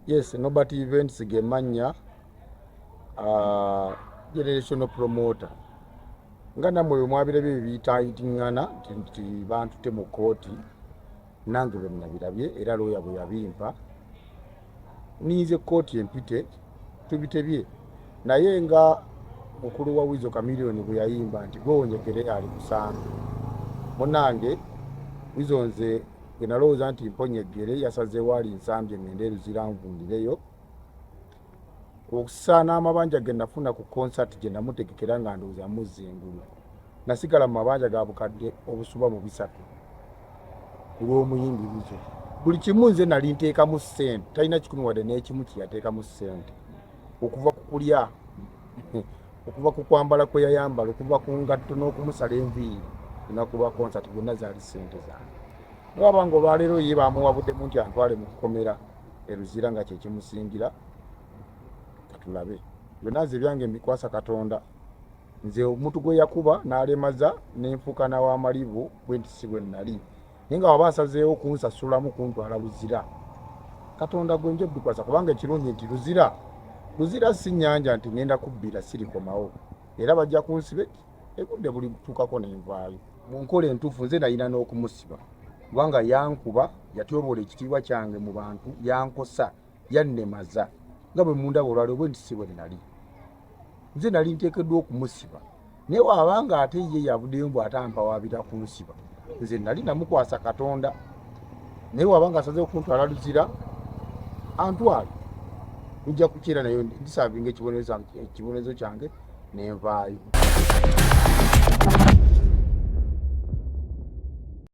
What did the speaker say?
Yes, Nobody Events gemanya generational promoter. Nga namwe bwe mwabirabye biyitayitingana nti bantute mu kooti nange bwe nabirabye era looya bwe yabimpa niize kooti empite tubitebye naye nga mukulu wa Wizo Chameleone bwe yayimba nti gwonyekere ali kusange munange Wizo nze gwe nalowooza nti mponyegere yasazeewo ali nsambye ngende Luzira nvundireyo okusaana amabanja ge nafuna ku concert gye namutegekera nga ndowooza muzza engulu nasigala mu mabanja ga bukadde obusuba mu bisatu ku lw'omuyimbi Wizo. Buli kimu nze nali nteekamu ssente, talina kikumi wadde n'ekimu kye yateekamu ssente, okuva ku kulya okuva ku kwambala kwe yayambala, okuva ku ngatto n'okumusala enviiri lunaku lwa concert byonna zaali ssente zange. Olwaba nga olwaleero ye baamuwabuddemu nti antwale mu kukomera e Luzira nga kye kimusingira. Tulabe byonna nze byange mbikwasa Katonda. Nze omuntu gwe yakuba n'alemaza n'enfuuka n'awamalibu bwe nti si bwe nnali naye nga waba asazeewo kunsasulamu kuntwala Luzira Katonda gwe njo bikwasa kubanga ekirungi nti Luzira si nnyanja nti ngenda kubbira sirikomawo era bajja kunsibe ebudde buli tuukako n'envaayo mu nkola entuufu nze nalina n'okumusiba kubanga yankuba yatyoboola ekitiibwa kyange mu bantu yankosa yannemaza nga bwe mundaba olwaleero bwe nti si bwe nali nze nali nteekeddwa okumusiba naye waabanga ate ye yavuddeyo mbw atampa waabira kunsiba nze nali namukwasa Katonda naye waabanga asazeewo kuntwala Luzira antwale nja kukiira nayo ndisavinga ekibonerezo kyange n'envaayo.